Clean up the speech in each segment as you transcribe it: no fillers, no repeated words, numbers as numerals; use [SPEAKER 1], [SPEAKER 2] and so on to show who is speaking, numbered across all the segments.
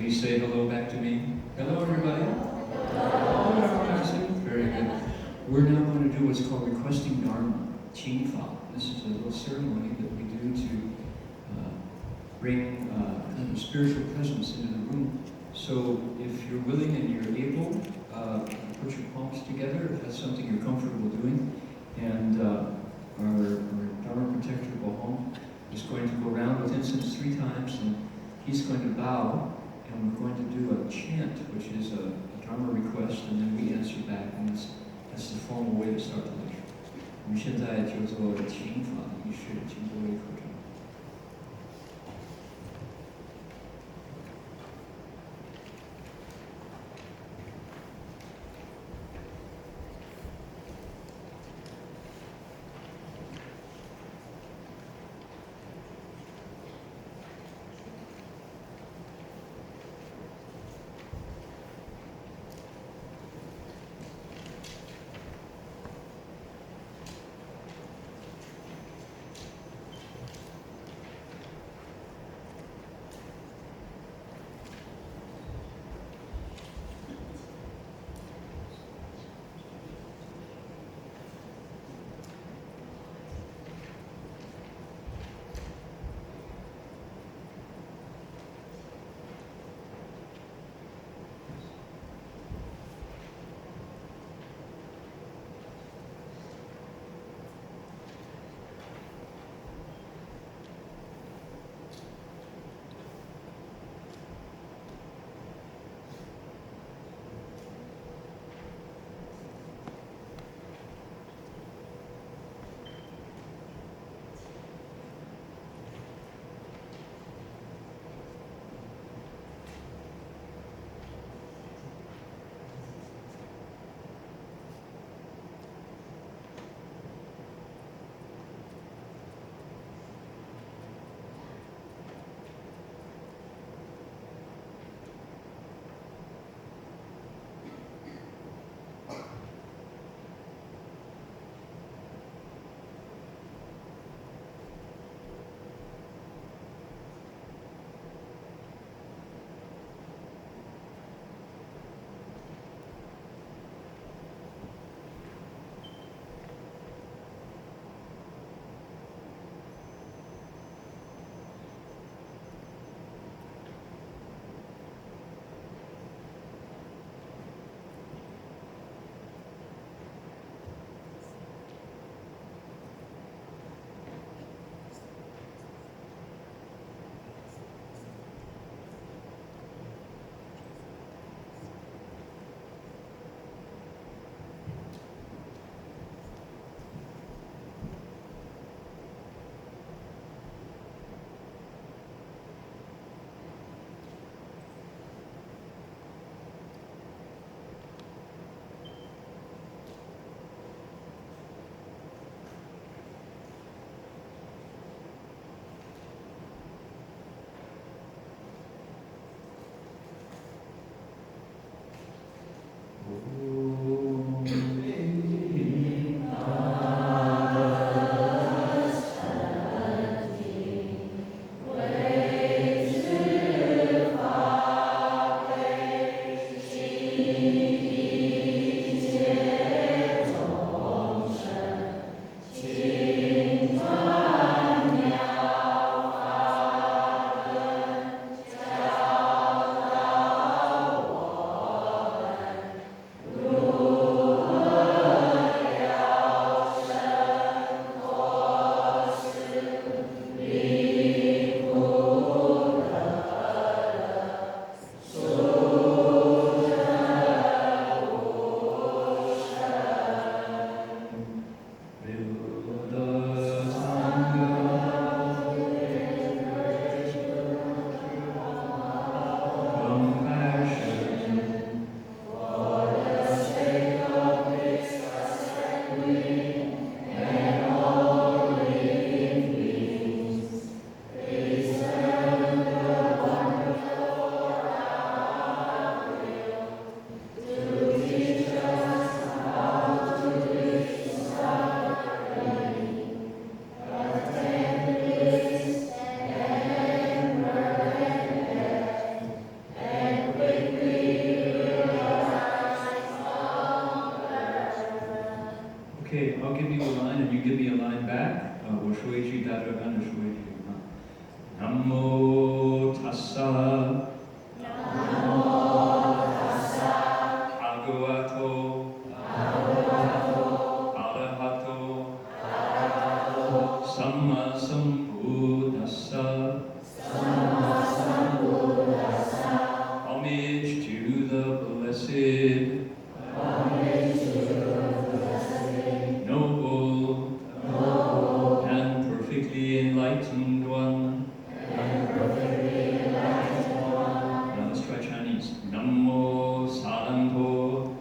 [SPEAKER 1] Please say hello back to me. Hello, everybody. Hello. Very good. We're now going to do what's called requesting Dharma, Qing Fa. This is a little ceremony that we do to bring kind of a spiritual presence into the room. So if you're willing and you're able, put your palms together if that's something you're comfortable doing. And our Dharma protector, Bohong, is going to go around with incense 3 times, and he's going to bow, and we're going to do a chant, which is a Dharma request, and then we answer back, and that's the formal way to start the lecture. 我们现在就做请法仪式，请各位合掌。Namo Tassa Bhagavato Arahato Samma Sambuddhassa. Homage to the blessed, noble, and perfectly enlightened one. Now let's try Chinese. Namo Saranto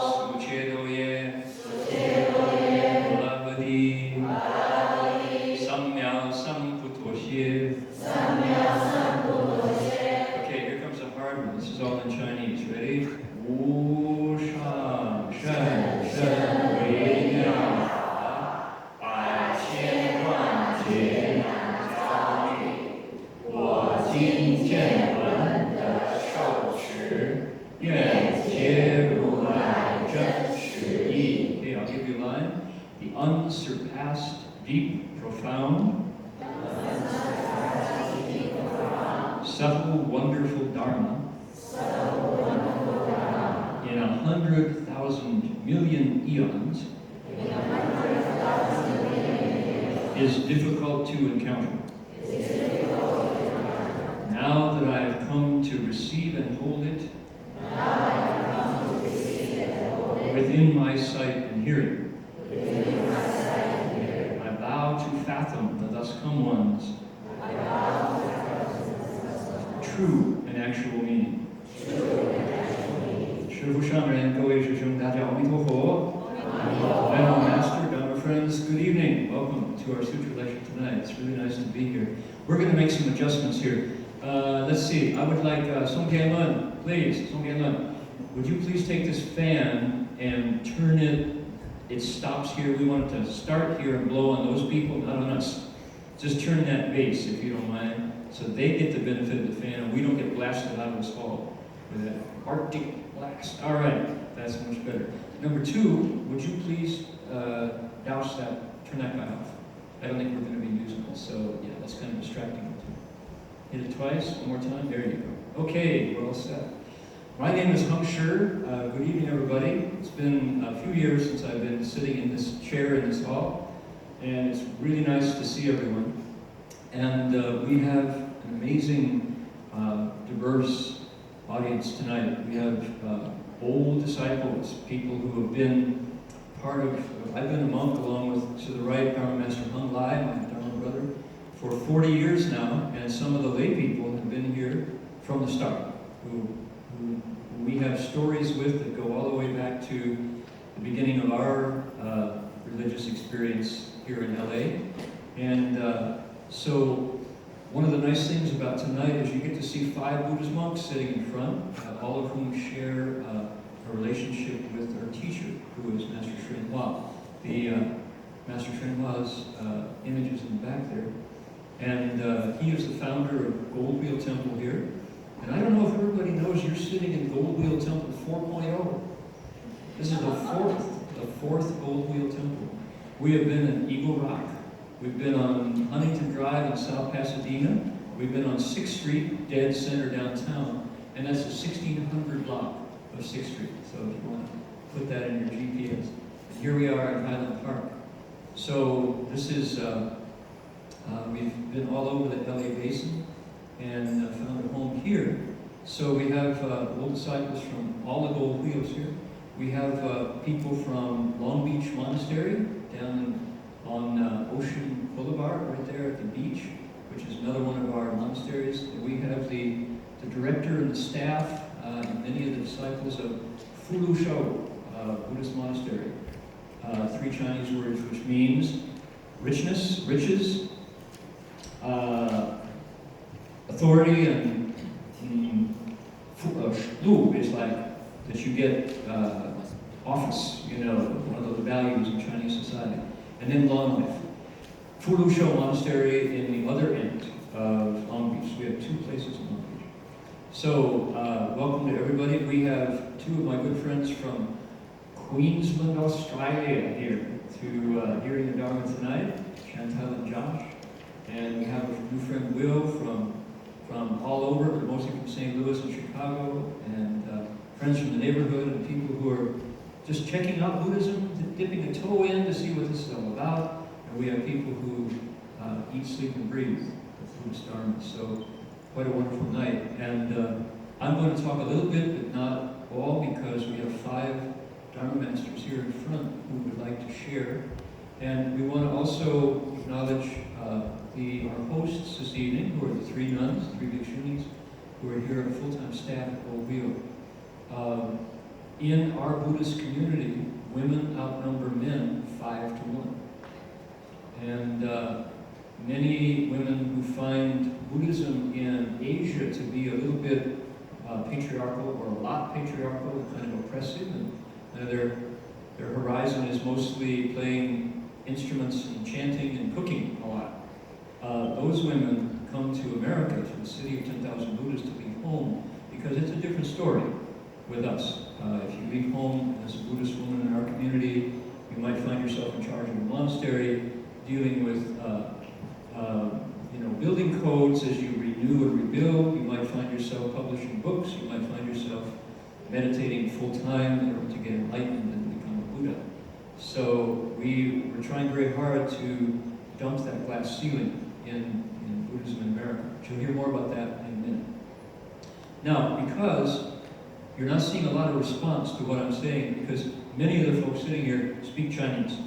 [SPEAKER 1] Suchedoye Bhavati Samya Samputoshye. Okay, here comes a hard one. This is all in Chinese. Ready? Wu Shan Shan Shan Wei Niao Bai Qian Guan Jie Nan Zhao Li Wo Jin Jian Wen De Shou Chi Yuan Jie Ru Lai Zhen Shi Yi. Okay, I'll give you a line. The unsurpassed, deep, profound, subtle, wonderful Dharma in 100,000 million eons is difficult to encounter. Now that I have come to receive and hold it within my sight and hearing, I vow to fathom the thus come ones true and actual meaning. 师父上人，各位师兄，大家阿弥陀佛。Well, Master, Dharma friends, good evening. Welcome to our sutra lecture tonight. It's really nice to be here. We're going to make some adjustments here. Let's see. I would like Song Tian-Lun, please. Song Tian-Lun, would you please take this fan and turn it? It stops here. We want it to start here and blow on those people, not on us. Just turn that base, if you don't mind, so they get the benefit of the fan and we don't get blasted out of this hall with that Arctic blast. All right, that's much better. Number two, would you please douse that, turn that guy off. I don't think we're going to be using it, so yeah, that's kind of distracting. Hit it twice, one more time, there you go. Okay, we're all set. My name is Hung Shi. Good evening, everybody. It's been a few years since I've been sitting in this chair in this hall, and it's really nice to see everyone. And we have an amazing, diverse audience tonight. We have old disciples, people who have been part of, I've been a monk along with, to the right, Dharma Master Hung Lai, my Dharma brother, for 40 years now, and some of the lay people have been here from the start, who we have stories with that go all the way back to the beginning of our religious experience here in LA. And so one of the nice things about tonight is you get to see 5 Buddhist monks sitting in front, all of whom share a relationship with our teacher, who is Master Shren Hua. The Master Shren Hua's image is in the back there. And he is the founder of Gold Wheel Temple here. And I don't know if everybody knows you're sitting in Gold Wheel Temple 4.0. This is the fourth Gold Wheel Temple. We have been in Eagle Rock. We've been on Huntington Drive in South Pasadena. We've been on 6th Street, dead center downtown. And that's the 1600 block of 6th Street. So if you want to put that in your GPS. And here we are in Highland Park. So this is, we've been all over the LA Basin and found a home here. So we have old disciples from all the gold wheels here. We have people from Long Beach Monastery down on Ocean Boulevard, right there at the beach, which is another one of our monasteries. And we have the director and the staff, and many of the disciples of Fulu Shou Buddhist Monastery. 3 Chinese words which means richness, riches, authority, and lu is like that you get office, you know, one of the values in Chinese society. And then long life. Fulu Shou Monastery in the other end of Long Beach. We have 2 places in Long Beach. So, welcome to everybody. We have 2 of my good friends from Queensland, Australia here to hearing the Dharma tonight, Chantal and Josh. And we have a new friend, Will, from all over, but mostly from St. Louis and Chicago, and friends from the neighborhood, and people who are just checking out Buddhism, dipping a toe in to see what this is all about. And we have people who eat, sleep, and breathe the Buddhist Dharma. So quite a wonderful night. And I'm going to talk a little bit, but not all, because we have 5 Dharma masters here in front who would like to share. And we want to also acknowledge our hosts this evening, who are the 3 nuns, 3 bhikshunis, who are here on full-time staff at Old Wheel. In our Buddhist community, women outnumber men 5 to 1. And many women who find Buddhism in Asia to be a little bit patriarchal, or a lot patriarchal, and kind of oppressive, and their horizon is mostly playing instruments and chanting and cooking a lot. Those women come to America, to the city of 10,000 Buddhists, to leave home, because it's a different story with us. If you leave home as a Buddhist woman in our community, you might find yourself in charge of a monastery, dealing with building codes as you renew and rebuild. You might find yourself publishing books. You might find yourself meditating full-time in order to get enlightened and become a Buddha. So we're trying very hard to dump that glass ceiling in Buddhism in America. You'll hear more about that in a minute. Now, because you're not seeing a lot of response to what I'm saying, because many of the folks sitting here speak Chinese.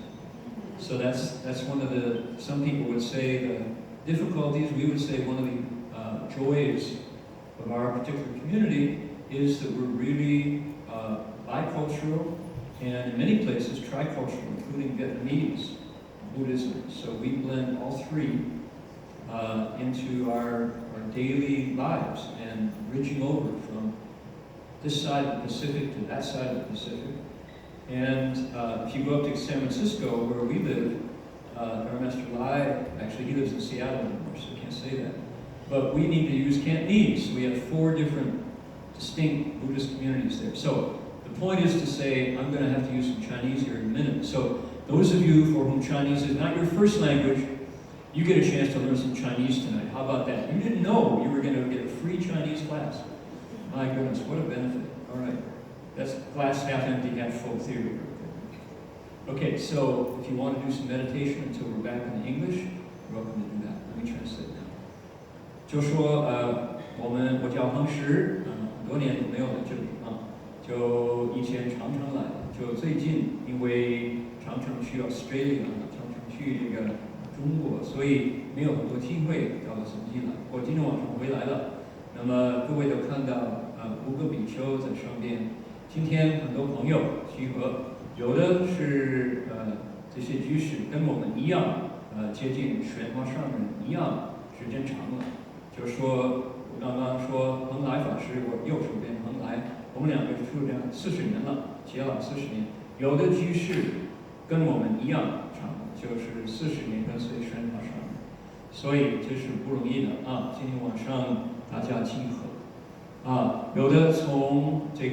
[SPEAKER 1] So that's one of some people would say the difficulties. We would say one of the joys of our particular community is that we're really bicultural, and in many places tricultural, including Vietnamese Buddhism. So we blend all 3 into our daily lives, and bridging over from this side of the Pacific to that side of the Pacific. And if you go up to San Francisco, where we live, our Master Lai, actually he lives in Seattle anymore, so I can't say that. But we need to use Cantonese. We have 4 different distinct Buddhist communities there. So the point is to say, I'm going to have to use some Chinese here in a minute. So those of you for whom Chinese is not your first language, you get a chance to learn some Chinese tonight. How about that? You didn't know you were going to get a free Chinese class. My goodness, what a benefit. All right. That's glass half empty, half full theory. Okay, so if you want to do some meditation until we're back in English, you're welcome to do that. Let me translate now. 就说我叫恒实，很多年都没有来这里啊，就以前常常来，就最近因为常常去 Australia， 常常去这个中国，所以没有很多机会到了神迹来。我今天晚上回来了，那么各位都看到5个比丘在上边。今天很多朋友集合，有的是这些居士跟我们一样，接近玄华上人一样，时间长了。就说我刚刚说恒来法师，我右手边恒来，我们2个出家40年了，结了40年。有的居士跟我们一样长，就是40年跟随玄华上人，所以这是不容易的啊。今天晚上大家集合啊，有的从这个。